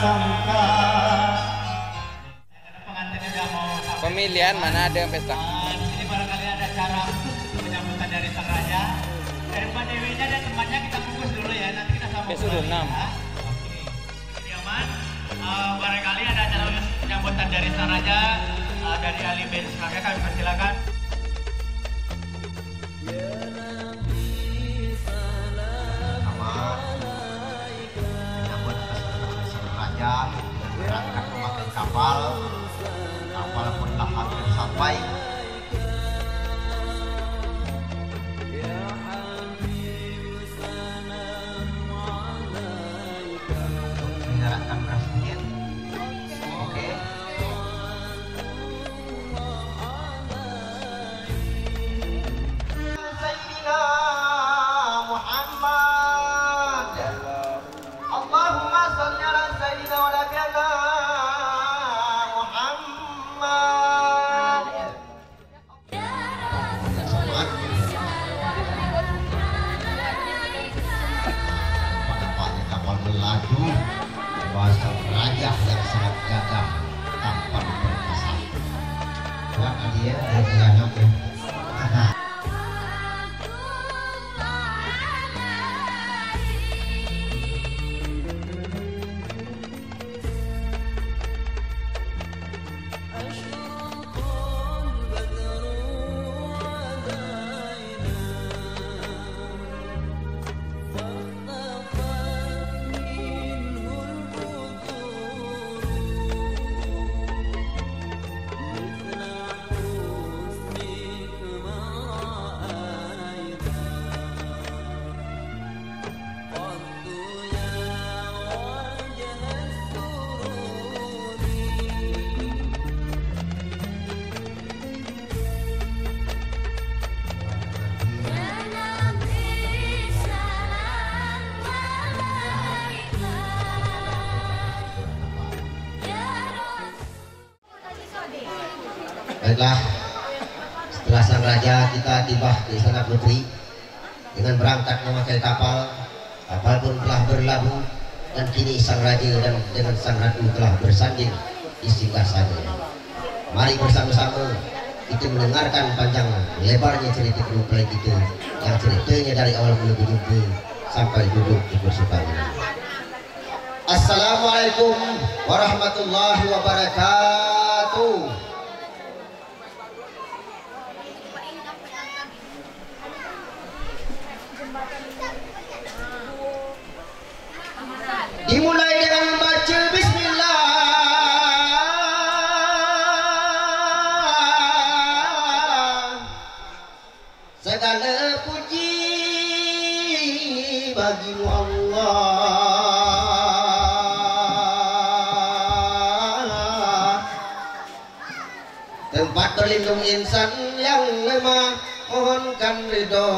sangka. Pemilihan mana ada yang pesta? Di sini barangkali ada cara khusus penyambutan dari sang raja. Dari Mbak Dewinya dan temannya kita bungkus dulu ya. Nanti kita sambung. Besok 6. Oke. Ini aman. Barangkali ada acara penyambutan dari sang raja dari ahli band. Kami persilakan. Berangkat memakai kapal pun telah hampir sampai. Menyerahkan beras dingin. Oke. Sayyidina Muhammad. Allahumma shalli ala sayyidina wa nabiyana Muhammad. Pada kapal melaju bahasa raja yang sangat gagah tampan perkasa. Buat dia dari nyampe. Baiklah, setelah sang raja kita tiba di Istana Putri dengan berangkat memakai kapal pun telah berlabuh dan kini sang raja dan dengan sang ratu telah bersanding di singgasananya. Mari bersama-sama kita mendengarkan panjang lebarnya cerita mempelai kita yang ceritanya dari awal mula berjumpa sampai duduk di kursi parlemen. Assalamualaikum warahmatullahi wabarakatuh. Dimulai dengan membaca bismillah. Segala puji bagimu Allah, tempat berlindung insan yang lemah, mohonkan ridho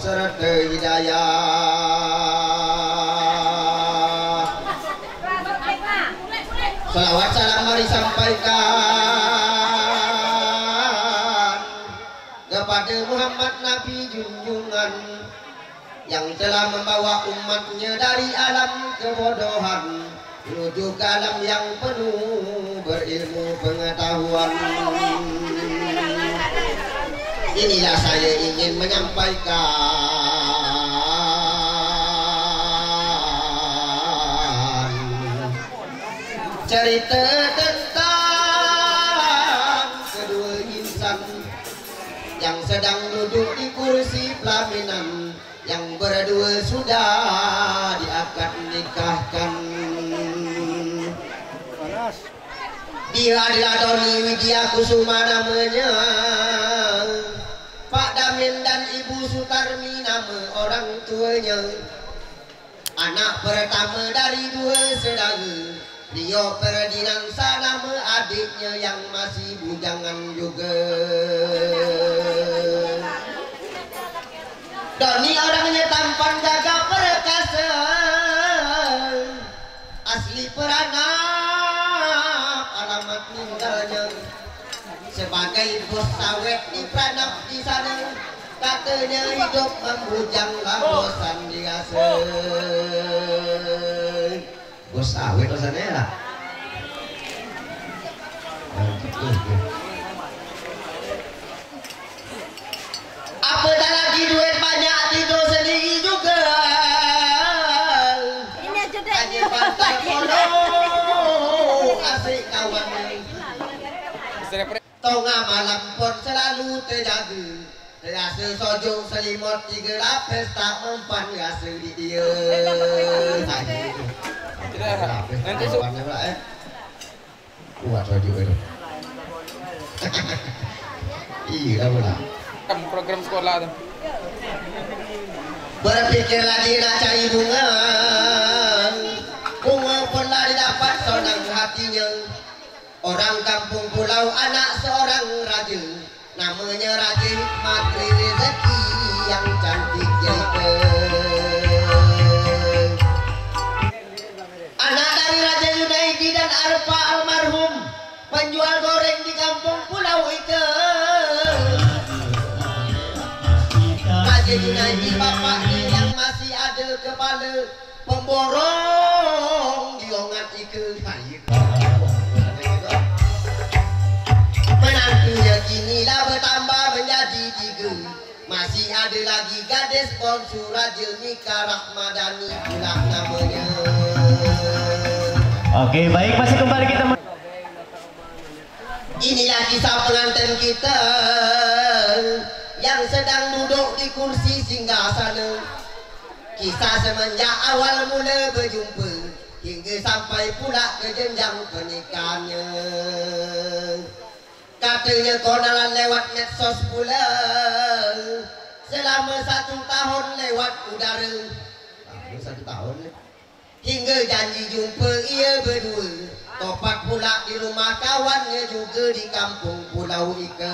serta hidayah. Salawat salam mari sampaikan kepada Muhammad Nabi junjungan yang telah membawa umatnya dari alam kebodohan menuju ke alam yang penuh berilmu pengetahuan. Inilah saya ingin menyampaikan cerita tentang kedua insan yang sedang duduk di kursi pelaminan, yang berdua sudah diakad nikahkan. Dia adalah Doni Widya Kusuma namanya, Pak Damin dan Ibu Sutarmi nama orang tuanya. Anak pertama dari dua saudara, Rio Ferdinansa nama adiknya yang masih bujangan juga. Doni orangnya tampan gagah perkasa, asli Peranap alamat tinggalnya. Sebagai bos sawit di Peranap di sana, katanya hidup membujang bosan biasa. bos awet sana lah. Apa dah lagi duit banyak tidur sendiri juga. Ini aja deh. Hanya pantai polo asik kawan. Tengah malam pun selalu terjaga. Rasa sojong selimut 3 lapis tak mempan rasa di dia. Nanti kuat sojong itu. Iya pula. Kamu program sekolah tu. Berpikir lagi nak cari bunga. Bunga pernah didapat sonang hatinya. Orang kampung pulau anak seorang raja. Namanya Raja Hikmat Rezeki yang cantik jaga. Anak dari Raja Yunaidi dan Arfa almarhum, penjual goreng di kampung Pulau Ikan. Raja Yunaidi bapaknya yang masih ada kepala pemborong diongat ikan. Menantunya kinilah bertambah menjadi 3. Masih ada lagi gadis bonsu Raja Mika Rahmadani pula namanya. Oke, baik, masih kembali kita. Inilah kisah pengantin kita yang sedang duduk di kursi singgasana. Kisah semenjak awal mula berjumpa hingga sampai pula ke jenjang pernikahannya. Katanya konalan lewat medsos pula. Selama 1 tahun lewat udara. 1 tahun ni. Hingga janji jumpa ia berdua. Topak pula di rumah kawannya juga di kampung Pulau Ikan.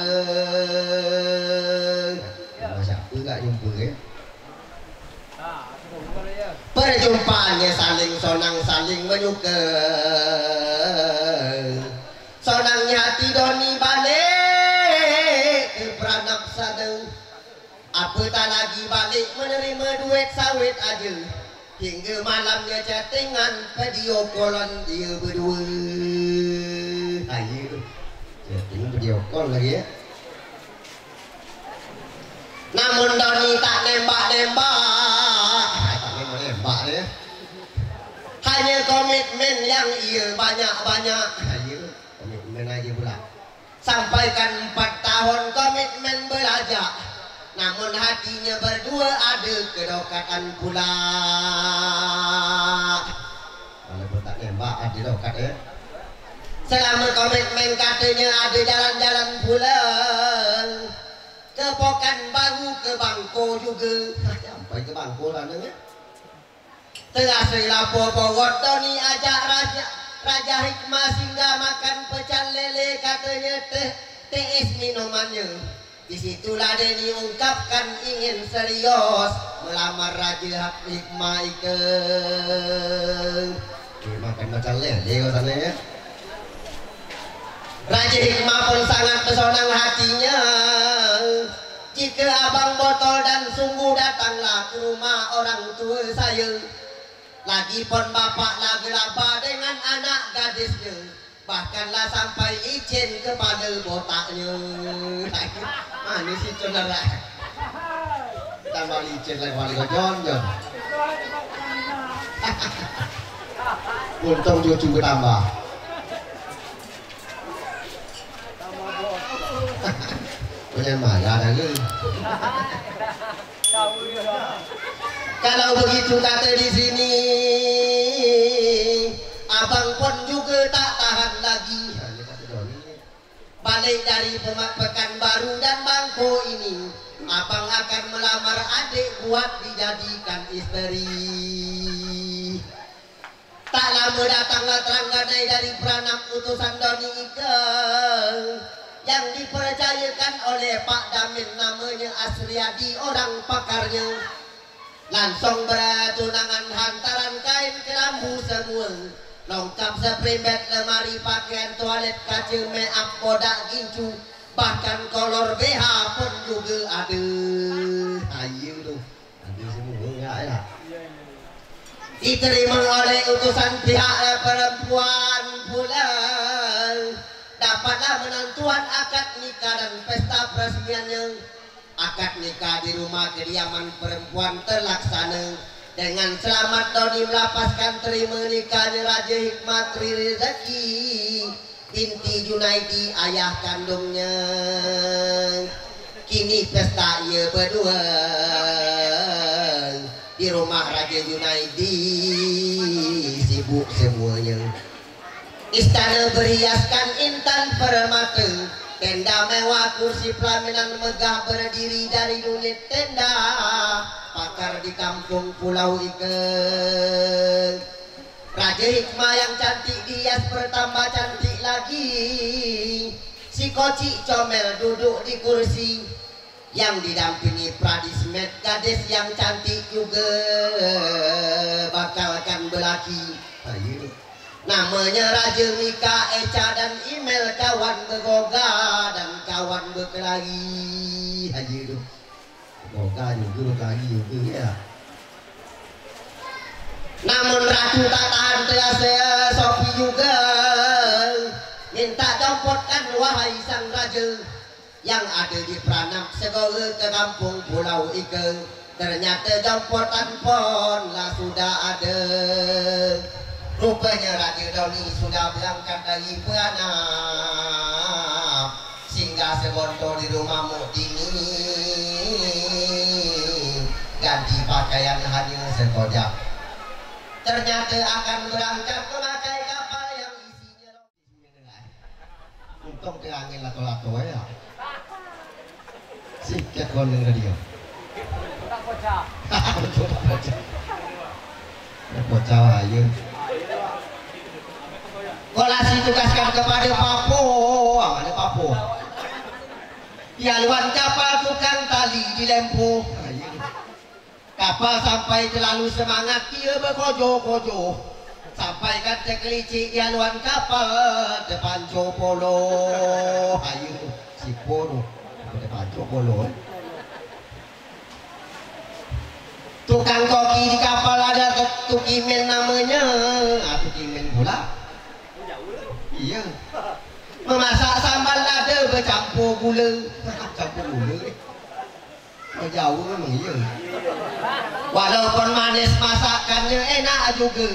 Siapa tak jumpa ya? Perjumpaannya saling sonang saling menyuka. Sonangnya hati Doni balik ke Pranap Sadeng. Apa tak lagi balik menerima duit sawit aja. Hingga malamnya chattingan video callan dia berdua. Ayo chatting video call lagi ya. Namun Doni tak nembak-nembak. Tak nembak ya. Hanya komitmen yang ia banyak-banyak. Ayo komitmen aja pula. Sampaikan 4 tahun komitmen belajar. Namun hatinya berdua ada kedokatan pula. Walaupun tak nembak ada dokat ya. Selama komitmen katanya ada jalan-jalan pula. Ke Pekanbaru ke Bangko juga. Sampai ke Bangko sana ya. Terasa lapor porot Doni ajak Raja Hikmah singgah makan pecel lele katanya TS minumannya. Disitulah Deni ungkapkan ingin serius melamar Raja Hikmah Ikan. Makan pecel lele kau sana ya. Raja Hikmah pun sangat pesonang hatinya. Jika abang botol dan sungguh datanglah ke rumah orang tua saya. Lagi pun bapak lagi gelabah dengan anak gadisnya. Bahkanlah sampai izin kepada botaknya. Mana si saudara? Tambah izin lagi wali Jon. Untung cucu bertambah. Punya marah lagi. Kalau begitu kata di sini, abang pun juga tak tahan lagi. Balik dari Pekanbaru dan Bangko ini, abang akan melamar adik buat dijadikan istri. Tak lama datanglah Trenggalek dari Pranap utusan Doni Ikan yang dipercayakan oleh Pak Damin namanya Asriadi orang pakarnya. Langsung bertunangan hantaran kain kelambu semua. Lengkap seprimbet lemari pakaian toilet kaca make up bodak gincu. Bahkan kolor BH pun juga ada. Ayo tu. Ada semua enggak ya. diterima oleh utusan pihak perempuan pula. Dapatlah menentuan akad nikah dan pesta peresmiannya. Akad nikah di rumah kediaman perempuan terlaksana dengan selamat. Doni melapaskan terima nikahnya Raja Hikmat Tri Rezeki binti Junaidi ayah kandungnya. Kini pesta ia berdua di rumah Raja Junaidi, sibuk semuanya. Istana berhiaskan intan permata, tenda mewah kursi pelaminan megah berdiri dari unit tenda pakar di kampung Pulau Iken. Raja Hikmah yang cantik dihias bertambah cantik lagi. Si kocik comel duduk di kursi yang didampingi Pradismet, gadis yang cantik juga bakalkan belaki. Namanya Raja Mika, Eca dan Imel, kawan bergoga dan kawan berkelahi. Haji tu goga juga berkelahi juga ya. Namun Ratu tak tahan terasa Sofi juga minta jompotkan wahai sang raja yang ada di Pranam segera ke kampung Pulau Iken. Ternyata jompotan pun lah sudah ada. Rupanya Raja Doni sudah berangkat dari Pranam singgah sebentar di rumah Muktini, ganti pakaian hanya sekojak. Ternyata akan berangkat memakai kapal yang isinya untung terangin lato-lato ya. Sikat gondeng radio. Tak bocah. Betul tak bocah. Tak bocah aja. Kolasi tugaskan kepada Papo. Mana Papo? Yaluan kapal tukang tali di Lempo. Kapal sampai terlalu semangat dia berkojo-kojo. Sampai kan terkelicik yaluan kapal depan Copolo. Ayo si Polo depan Copolo. Tukang koki di kapal ada Tukimen namanya. Tukimen pula. Iya. Memasak sambal lada bercampur gula. Campur gula. Jauh memang iya. Walaupun manis masakannya enak juga.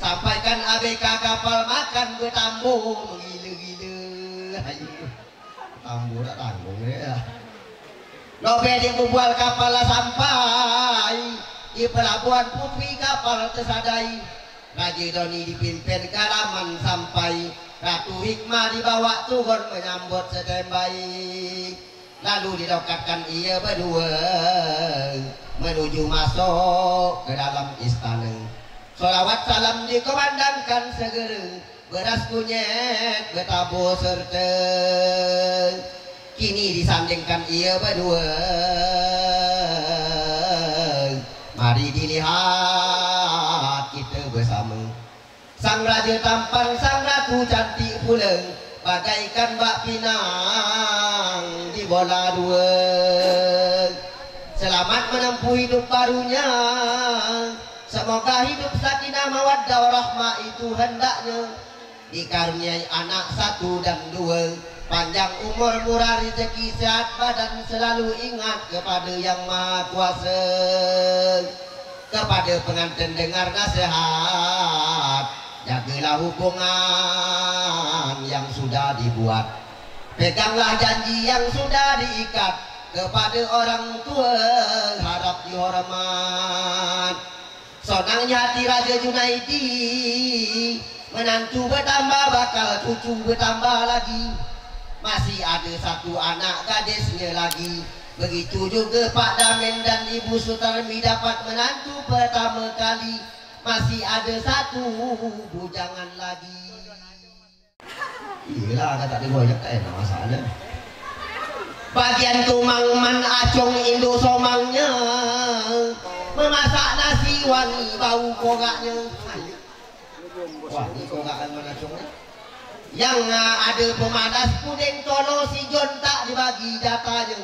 Sampaikan ABK kapal makan bertambung gila-gila. Tambung tak tanggung ya. Lobet yang membual kapal lah sampai di pelabuhan Putri kapal tersadai. Raja Doni dipimpin kalaman sampai. Ratu Hikmah dibawa turun menyambut standby. Lalu didokatkan ia berdua menuju masuk ke dalam istana. Solawat salam dikomandangkan segera, beras kunyit bertabur serta. Kini disandingkan ia berdua. Mari dilihat kita bersama. Sang raja tampan, sang ratu cantik pula, bagaikan bak pinang di bola dua. Selamat menempuh hidup barunya. Semoga hidup sakinah mawaddah warahmah itu hendaknya dikaruniai anak 1 dan 2. Panjang umur, murah rezeki, sehat badan, selalu ingat kepada yang maha kuasa. Kepada pengantin dengar nasihat, jagalah hubungan yang sudah dibuat. Peganglah janji yang sudah diikat. Kepada orang tua harap dihormat. Sonangnya hati Raja Junaidi, menantu bertambah bakal cucu bertambah lagi. Masih ada 1 anak gadisnya lagi. Begitu juga Pak Damen dan Ibu Sutarmi dapat menantu pertama kali. Masih ada 1 bujangan lagi. Iyalah ada tak ada banyak tak enak masalah. Bagian tumang man acung Indo somangnya, memasak nasi wangi bau kogaknya. Wangi kogakan man acungnya. Yang ada pemanas puding tolo si Jon tak dibagi jatahnya.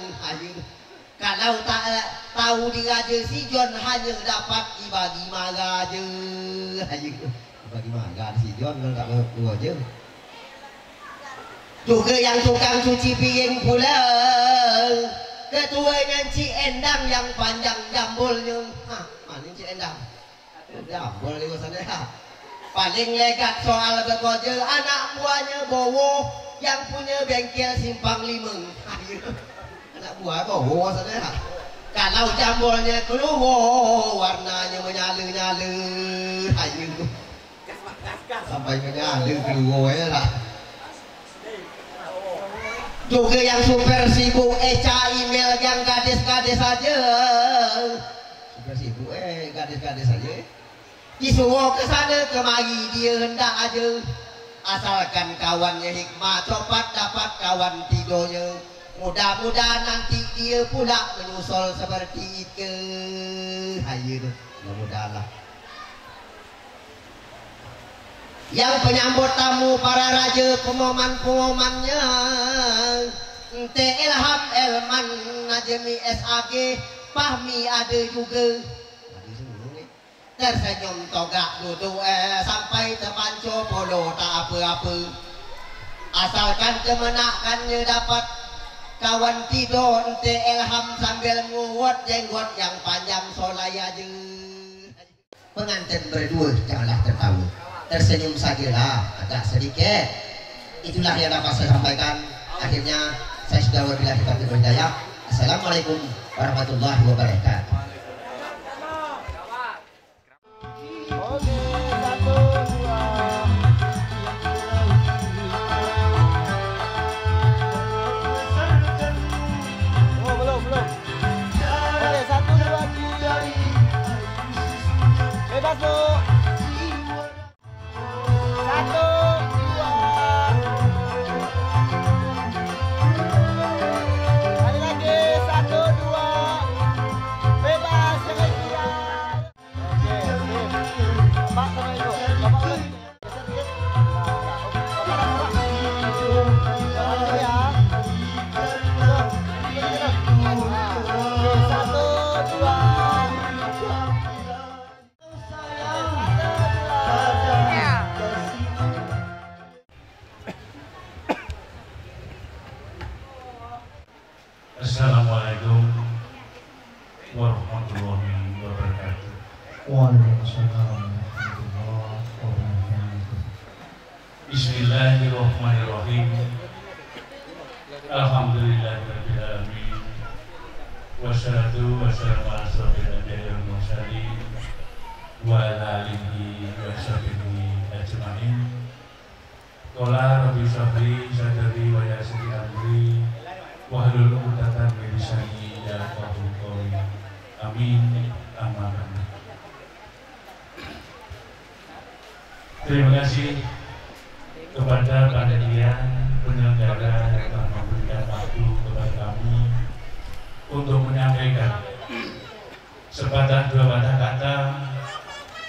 Kalau tak tahu diraja si John hanya dapat dibagi marah je. Dibagi marah si John kalau tak mau je. Juga yang tukang cuci piring pula. Ketuanya Cik Endang yang panjang jambulnya. Mana Cik Endang? Jambul di sana ya. Paling legat soal bekerja anak buahnya Bowo yang punya bengkel Simpang Limeng. Anak buah Bowo sana ya. Kalau jambulnya keluar warnanya menyala-nyala. Ayo. Sampai menyala keluar ya lah. Juga yang super sibuk Eca email yang gadis-gadis saja. Super sibuk gadis-gadis saja. Disuruh ke sana kemari dia hendak aja. Asalkan kawannya hikmah cepat dapat kawan tidurnya. Mudah-mudahan nanti dia pula menyusul seperti itu. Ayo tu, mudah-mudahan lah. Yang penyambut tamu para raja pengumuman-pengumumannya Ente Ilham Elman Najmi SAG Fahmi ada juga. Tersenyum togak duduk sampai terpancur polo tak apa-apa. Asalkan kemenangannya dapat kawan tidur Ente Ilham sambil nguat jenggot yang panjang solai aja. Pengantin berdua janganlah tertawa. Tersenyum sajalah, agak sedikit. Itulah yang dapat saya sampaikan. Akhirnya saya sudah wabillahi taufiq wal hidayah. Assalamualaikum warahmatullahi wabarakatuh. Oke, 1, 2. Oh, belum. Oke, 1, 2, 3. Bebas, Bu. 1, 2. Kali lagi 1, 2. Bebas jangan kian. Oke, Bapak sama Ibu. Bapak lagi. Geser dikit. Bapak ya. Oke, 1, 2. Assalamualaikum warahmatullahi wabarakatuh. Waalaikumsalam warahmatullahi wabarakatuh. Bismillahirrahmanirrahim. Alhamdulillahirabbil alamin. Wassalatu wassalamu ala asyrofil anbiya'i wal mursalin wa ala alihi wa sahbihi ajmain. Qala rabbi shrahli sadri wa yassir li amri wahlul 'uqdatam min lisani yafqahu qawli. Amin. Amin. Terima kasih kepada panitia penyelenggara yang telah memberikan waktu kepada kami untuk menyampaikan sepatah dua patah kata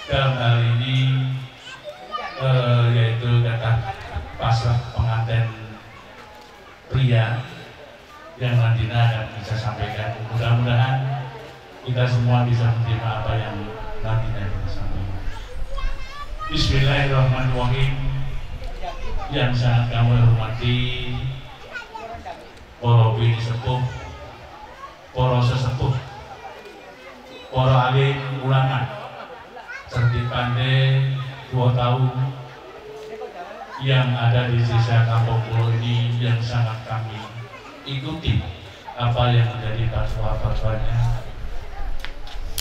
dalam hal ini, yaitu kata pasrah pengantin pria yang nantinya akan bisa sampaikan. Mudah-mudahan kita semua bisa menerima apa yang nantinya kita sampaikan. Bismillahirrahmanirrahim. Yang sangat kami hormati para bini sepuh, para sesepuh, para alim ulama, cerdik pandai, tua tahu yang ada di desa Kampung Pulau ini, yang sangat kami ikuti apa yang menjadi fatwa-fatwanya.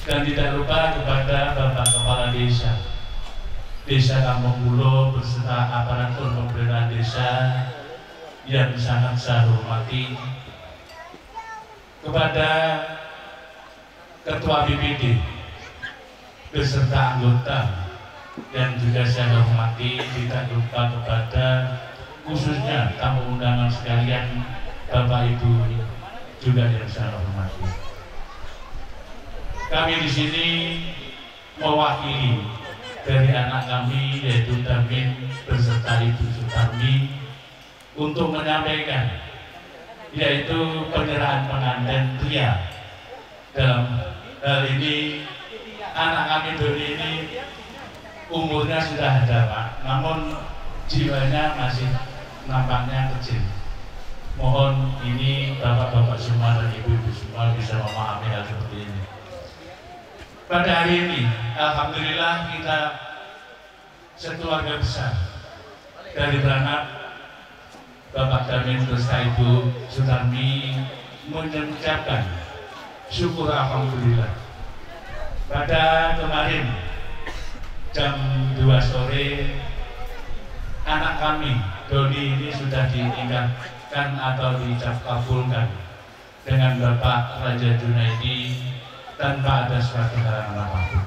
Dan tidak lupa kepada Bapak Kepala Desa Kampung Pulau beserta aparatur pemerintahan desa yang sangat saya hormati, kepada Ketua BPD beserta anggota yang juga saya hormati, tidak lupa kepada khususnya tamu undangan sekalian, Bapak Ibu juga yang saya hormati. Kami di sini mewakili dari anak kami yaitu Tamin beserta Ibu Sutarmi untuk menyampaikan yaitu penyerahan pengantin pria Dalam hal ini anak kami Doni ini umurnya sudah ada Pak, namun jiwanya masih nampaknya kecil. Mohon ini bapak-bapak semua dan ibu-ibu semua bisa memahami hal seperti ini. Pada hari ini, alhamdulillah kita sekeluarga besar dari beranak Bapak Damin beserta Ibu Sutarmi mengucapkan syukur alhamdulillah. Pada kemarin jam 2 sore anak kami Doni ini sudah ditinggalkan atau diucap kabulkan dengan Bapak Raja Junaidi tanpa ada suatu halangan apapun.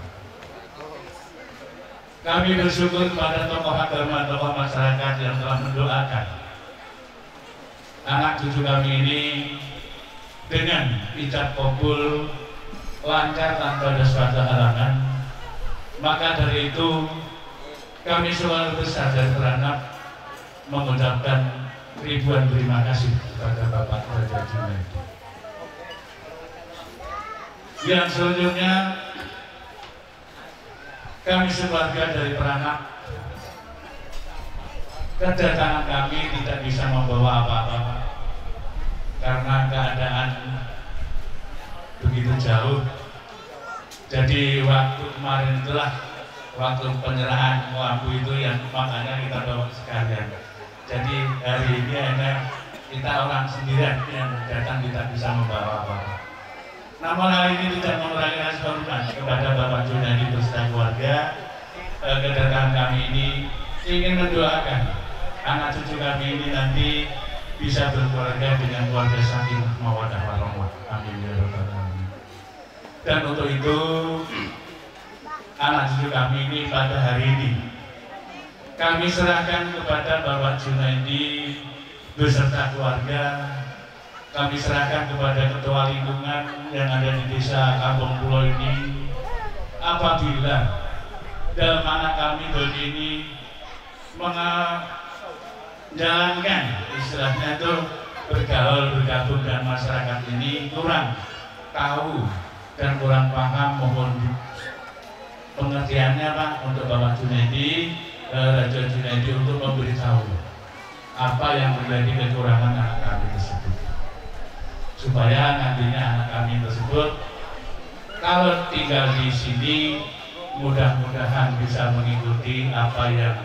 Kami bersyukur kepada tokoh agama, tokoh masyarakat yang telah mendoakan anak cucu kami ini dengan ijab kabul lancar tanpa ada suatu halangan. Maka dari itu kami keluarga besar dari beranak mengucapkan ribuan terima kasih kepada Bapak Raja Junaidi. Yang selanjutnya kami sekeluarga dari beranak, kedatangan kami tidak bisa membawa apa-apa karena keadaan begitu jauh. Jadi waktu kemarin itulah waktu penyerahan lampu itu yang makanya kita bawa sekalian. Jadi hari ini hanya kita orang sendirian yang datang tidak bisa membawa apa-apa. Namun hal ini tidak mengurangi rasa hormat kepada Bapak Junaidi beserta keluarga. Kedatangan kami ini ingin mendoakan anak cucu kami ini nanti bisa berkeluarga dengan keluarga sakinah mawaddah warahmah. Amin ya rabbal alamin. Dan untuk itu anak cucu kami ini pada hari ini kami serahkan kepada Bapak Junaidi beserta keluarga. Kami serahkan kepada ketua lingkungan yang ada di desa Kampung Pulau ini. Apabila dalam anak kami Doni ini menjalankan istilahnya itu bergaul bergabung dengan masyarakat ini kurang tahu dan kurang paham, mohon pengertiannya Pak untuk Bapak Junaidi, Raja Junaidi untuk memberitahu apa yang menjadi kekurangan anak kami tersebut, supaya nantinya anak kami tersebut kalau tinggal di sini mudah-mudahan bisa mengikuti apa yang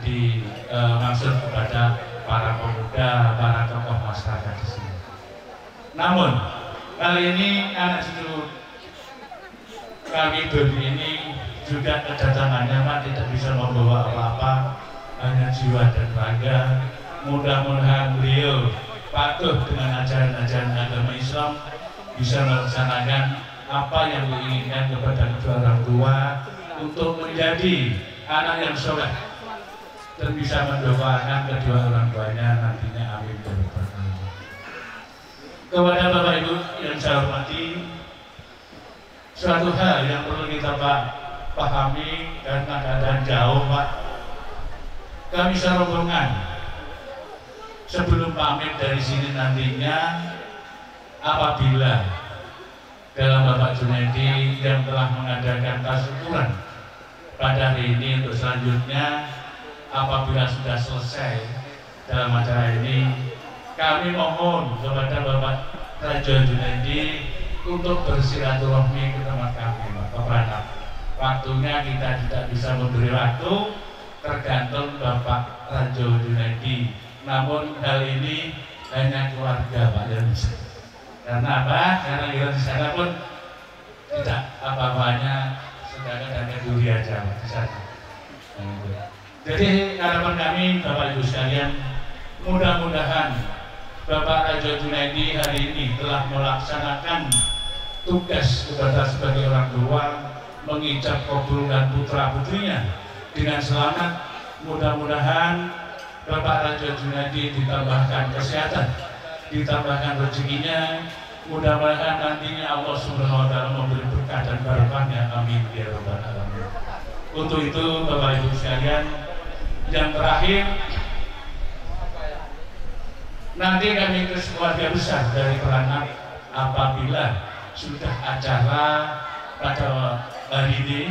dimaksud kepada para pemuda, para tokoh masyarakat di sini. Namun kali ini anak cucu kami Doni ini juga kedatangannya Pak tidak bisa membawa apa-apa, hanya jiwa dan raga. Mudah-mudahan beliau patuh dengan ajaran-ajaran agama Islam, bisa melaksanakan apa yang diinginkan kepada kedua orang tua untuk menjadi anak yang soleh dan bisa mendoakan kedua orang tuanya nantinya. Amin. Kepada Bapak Ibu yang saya hormati, suatu hal yang perlu kita pahami karena keadaan jauh Pak, kami serombongan sebelum pamit dari sini nantinya, apabila dalam Bapak Junaidi yang telah mengadakan tasyakuran pada hari ini untuk selanjutnya, apabila sudah selesai dalam acara ini, kami mohon kepada Bapak Raja Junaidi untuk bersilaturahmi ke tempat kami Bapak Beranak. Waktunya kita tidak bisa memberi waktu, tergantung Bapak Raja Junaidi. Namun hal ini hanya keluarga Pak yang bisa. Karena apa? Karena kita di sana pun tidak apa-apanya, sedangkan hanya duri aja Pak di sana. Jadi harapan kami Bapak Ibu sekalian, mudah-mudahan Bapak Raja Junaidi hari ini telah melaksanakan tugas kepada sebagai orang tua, mengijab kabulkan putra putrinya dengan selamat. Mudah-mudahan Bapak Raja Junaidi ditambahkan kesehatan, ditambahkan rezekinya, mudah-mudahan nantinya Allah Subhanahu wa Ta'ala memberi berkah dan barokahnya. Amin ya rabbal alamin. Untuk itu Bapak Ibu sekalian, yang terakhir, nanti kami keluarga besar dari beranak apabila sudah acara pada hari ini,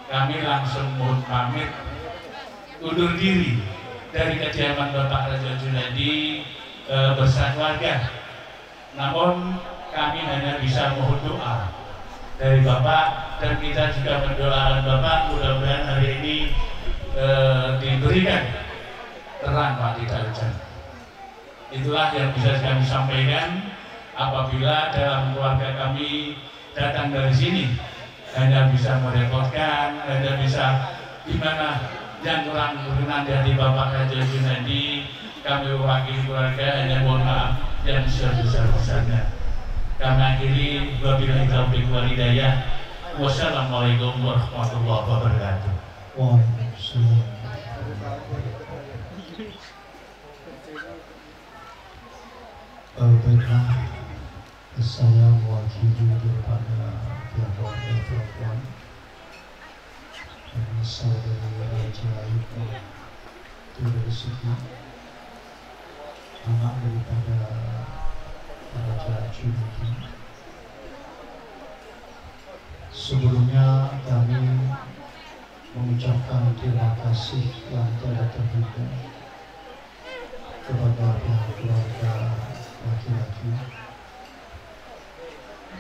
kami langsung mohon pamit undur diri dari kediaman Bapak Raja Junaidi bersama keluarga. Namun kami hanya bisa mohon doa dari Bapak, dan kita juga mendoakan Bapak mudah-mudahan hari ini diberikan terang Pak, tidak hujan. Itulah yang bisa kami sampaikan. Apabila dalam keluarga kami datang dari sini hanya bisa merepotkan, hanya bisa gimana yang kurang berkenan dari Bapak Raja Junaidi, kami wakili keluarga hanya mohon maaf yang sebesar-besarnya. Kami akhiri, wabillahi taufiq wal hidayah. Wassalamualaikum warahmatullahi wabarakatuh. Waalaikumsalam. Baiklah, saya mewakili daripada pihak keluarga perempuan dan saudari Raja Ibu dari segi anak daripada Raja Junaidi. Sebelumnya kami mengucapkan terima kasih yang tiada terhingga kepada pihak keluarga laki-laki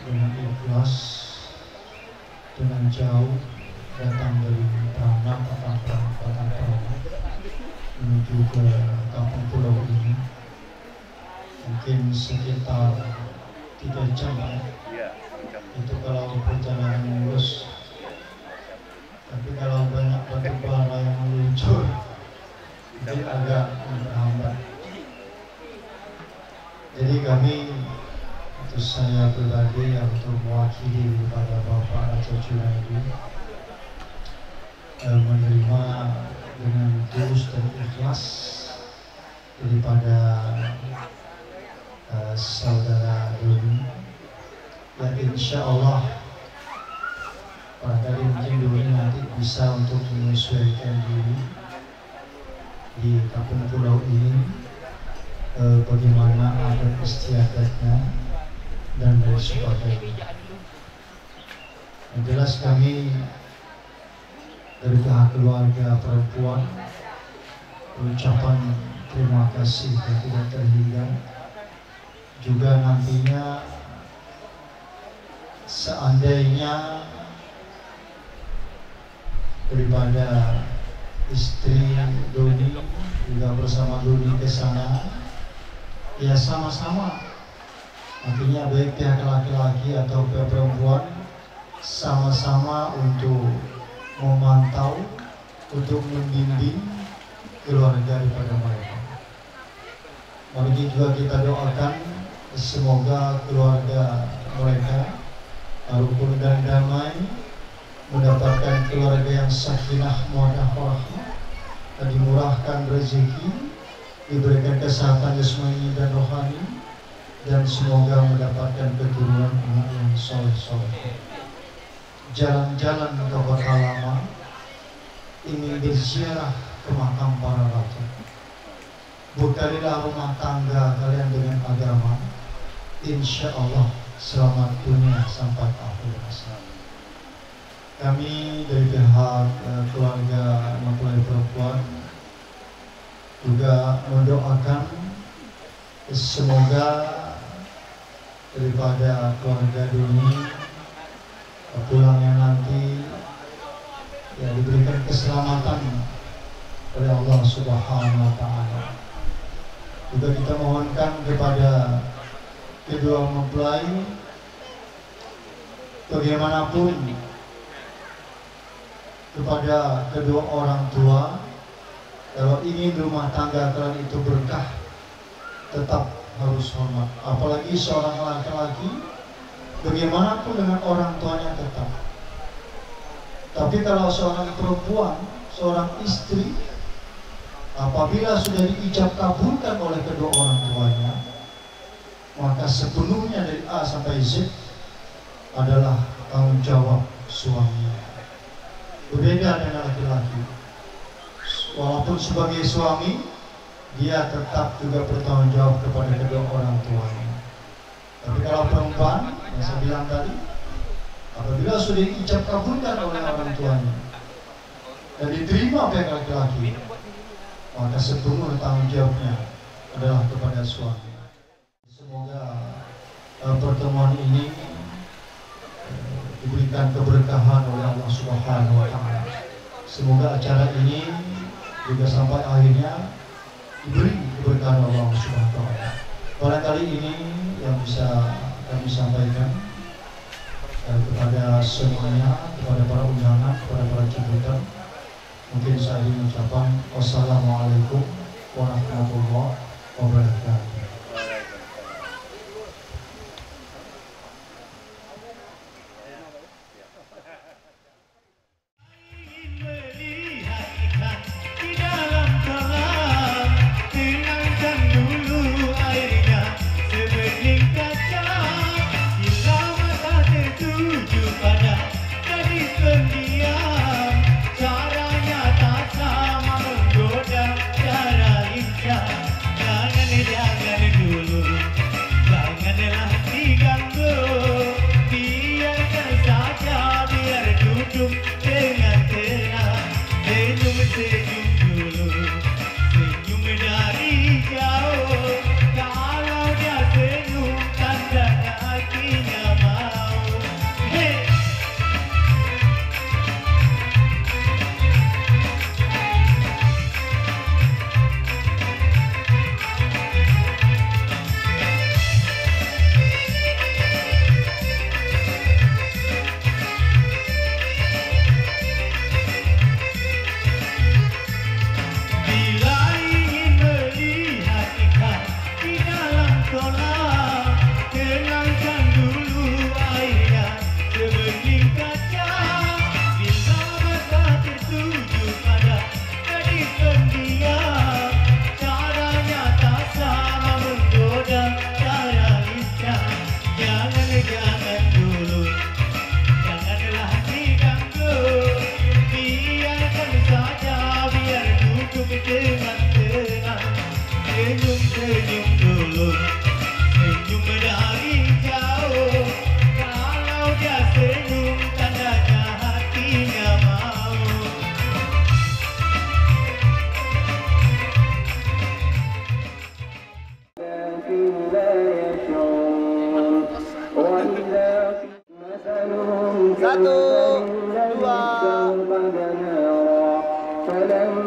dengan ikhlas, dengan jauh datang dari Peranak atau Peranak menuju ke kampung pulau ini, mungkin sekitar 3 jam itu kalau perjalanan mulus. Tapi kalau banyak batu bara yang meluncur, jadi agak menghambat. Jadi kami, itu saya pribadi yang untuk mewakili kepada Bapak Raja Junaidi menerima dengan tulus dan ikhlas daripada saudara Doni, yang insya Allah barangkali mungkin Doni nanti bisa untuk menyesuaikan diri di kampung pulau ini, bagaimana adat istiadatnya dan lain sebagainya. Yang jelas kami dari pihak keluarga perempuan ucapan terima kasih yang tidak terhingga. Juga nantinya seandainya daripada istri Doni juga bersama Doni ke sana, ya sama-sama, artinya baik pihak laki-laki atau pihak perempuan sama-sama untuk memantau, untuk membimbing keluarga daripada mereka. Mari juga kita doakan semoga keluarga mereka rukun dan damai, mendapatkan keluarga yang sakinah mawaddah warahmah, dan dimurahkan rezeki, diberikan kesehatan jasmani dan rohani, dan semoga mendapatkan keturunan anak yang soleh-soleh. Jalan-jalan ke kota lama, ingin berziarah ke makam para raja. Bekalilah rumah tangga kalian dengan agama, insya Allah selamat dunia sampai akhir masa. Kami dari pihak keluarga mempelai perempuan juga mendoakan semoga daripada keluarga Doni pulangnya nanti ya diberikan keselamatan oleh Allah Subhanahu wa Ta'ala. Juga kita mohonkan kepada kedua mempelai, bagaimanapun kepada kedua orang tua, kalau ingin rumah tangga kalian itu berkah, tetap harus hormat. Apalagi seorang laki-laki, bagaimanapun dengan orang tuanya tetap. Tapi kalau seorang perempuan, seorang istri, apabila sudah diijab kabulkan oleh kedua orang tuanya, maka sepenuhnya dari A sampai Z adalah tanggung jawab suaminya. Berbeda dengan laki-laki, walaupun sebagai suami dia tetap juga bertanggung jawab kepada kedua orang tuanya. Tapi kalau perempuan yang saya bilang tadi, apabila sudah diicap kabulkan oleh orang tuanya dan diterima pihak laki-laki, maka sepenuhnya tanggung jawabnya adalah kepada suami. Semoga pertemuan ini diberikan keberkahan oleh Allah Subhanahu wa Ta'ala. Semoga acara ini juga sampai akhirnya diberi keberkahan oleh Allah Subhanahu wa Ta'ala. Barangkali ini yang bisa kami sampaikan kepada semuanya, kepada para undangan, kepada para jemputan. Mungkin saya ingin mengucapkan wassalamualaikum warahmatullahi wabarakatuh.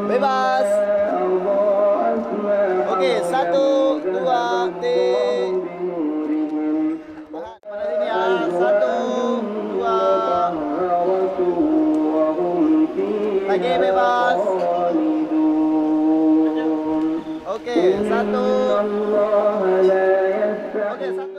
Bebas. Oke, 1, 2, 3. Pada sini ya, 1, 2. Lagi bebas. Oke, 1. Oke, 1.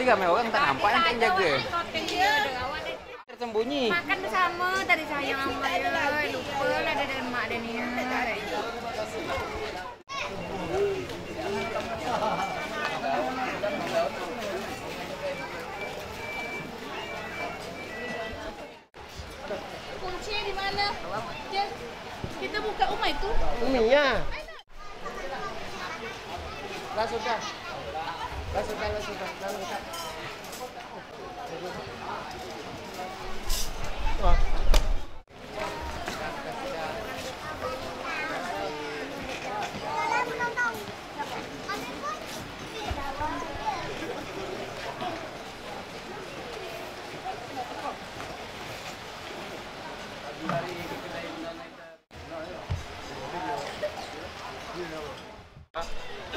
juga orang tak nampak yang tak jaga. Tersembunyi. Makan bersama tadi sayang sama dia. Lupa lah ada dengan mak dia ni. Kunci di mana? Kita buka rumah itu. Uminya. Lah sudah. Wah.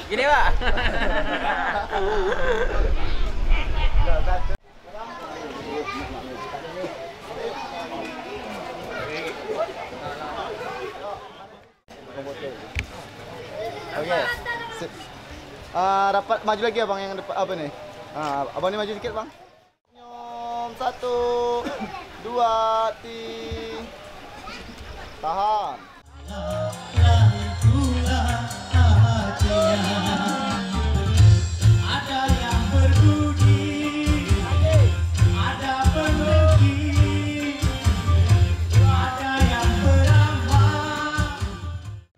Gini, Pak. Okey. Dapat maju lagi abang yang depan apa ni? Abang ni maju sikit bang. Senyum 1 2 3. Tahan. Ada yang berbudi, ada pendengki, ada yang beramah.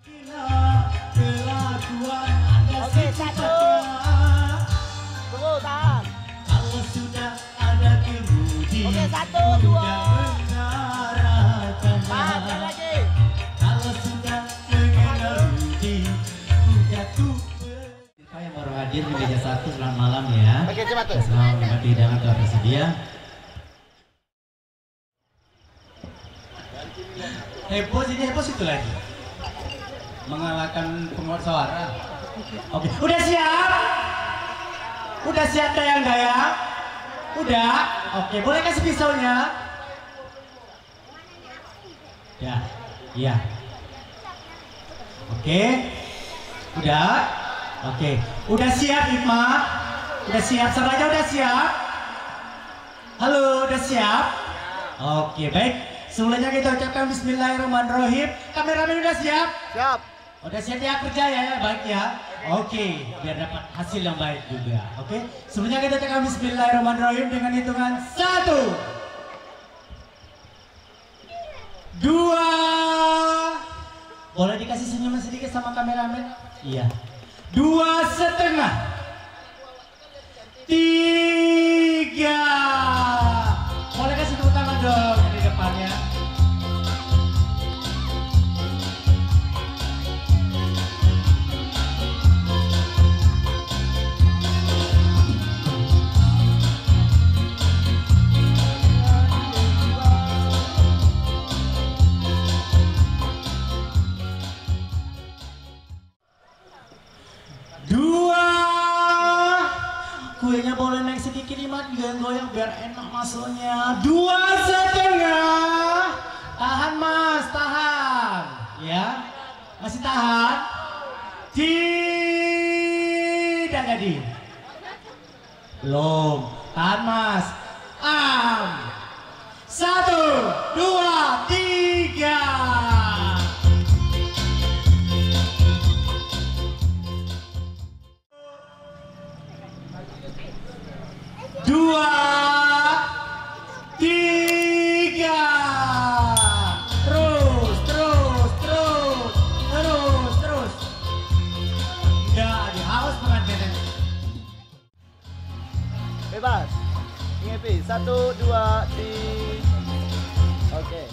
Gila kelakuan ada sifatnya. Tunggu tahan. Kalau sudah ada kemudi, Okey, 1 2. mengarahkannya. Tahan lagi. Kalau sudah mengenal budi, udah tuh. Yang baru hadir di meja 1, selamat malam ya. Okey, cepat tu. Selamat menikmati hidangan telah tersedia. Heboh sini, heboh situ lagi. Mengalahkan penguat suara. Oke, udah siap? Udah siap dayang-dayang? Udah? Oke, boleh kasih pisaunya? Ya, iya. Oke, udah? Oke, udah siap Hikmah? Udah siap? Saraja udah siap? Halo, udah siap? Oke, baik. Sebelumnya kita ucapkan Bismillahirrahmanirrahim. Kameramen udah siap? Siap. Udah siap ya kerja ya, baik ya. Oke, biar dapat hasil yang baik juga. Oke, sebelumnya kita ucapkan Bismillahirrahmanirrahim dengan hitungan 1 2. Boleh dikasih senyuman sedikit sama kameramen? Iya. 2,5. 3. Boleh kasih tepuk tangan dong di depannya. Kuenya boleh naik sedikit Imat, goyang biar enak masuknya. 2,5. Tahan Mas, tahan. Ya, masih tahan. Tidak jadi. Belum. Tahan Mas. 1 2 3. Dua, 3. Terus. Udah, haus pengantinnya. Bebas. Ingat 1 2 3. Okey.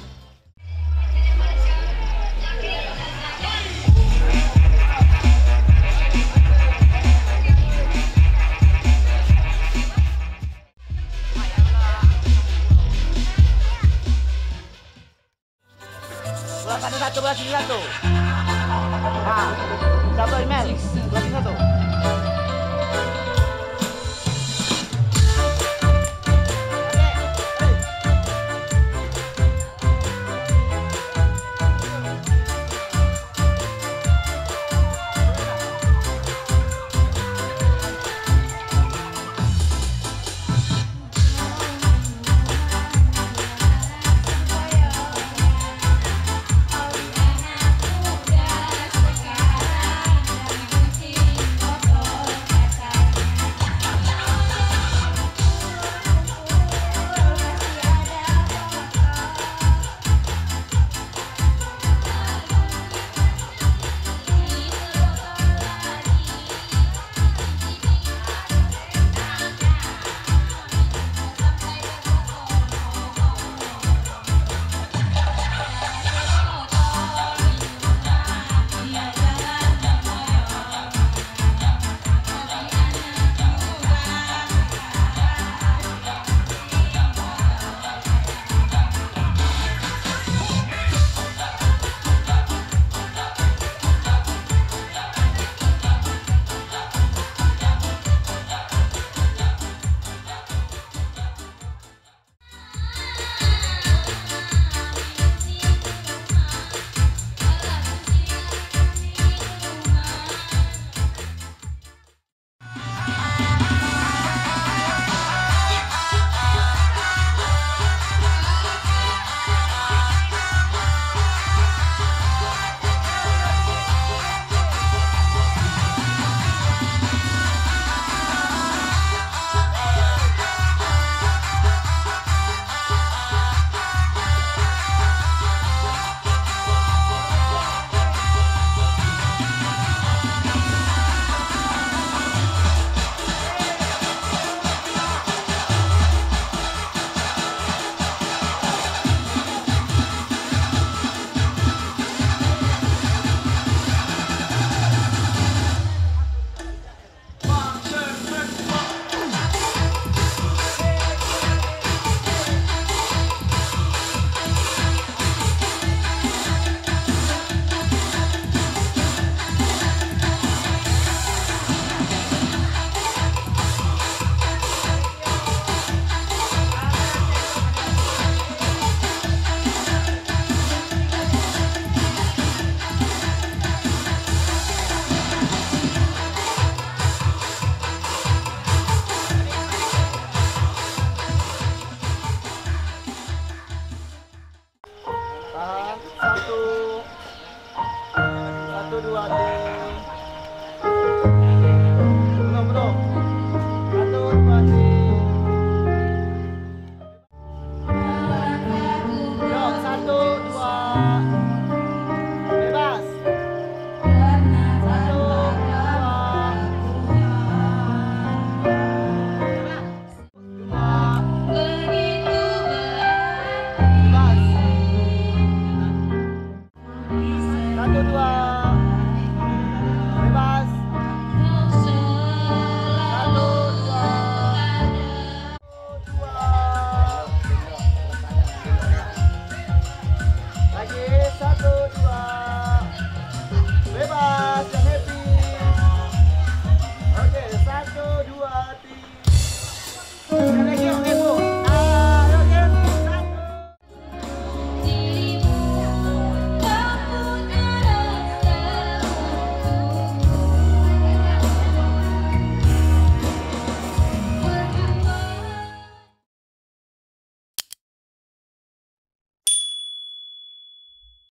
Belah sini satu. Double email. Belah sini satu. dua, ti. Belum. 1, 2, ti. Yuk, 1, 2. Bebas. 1, 2. 1, 2.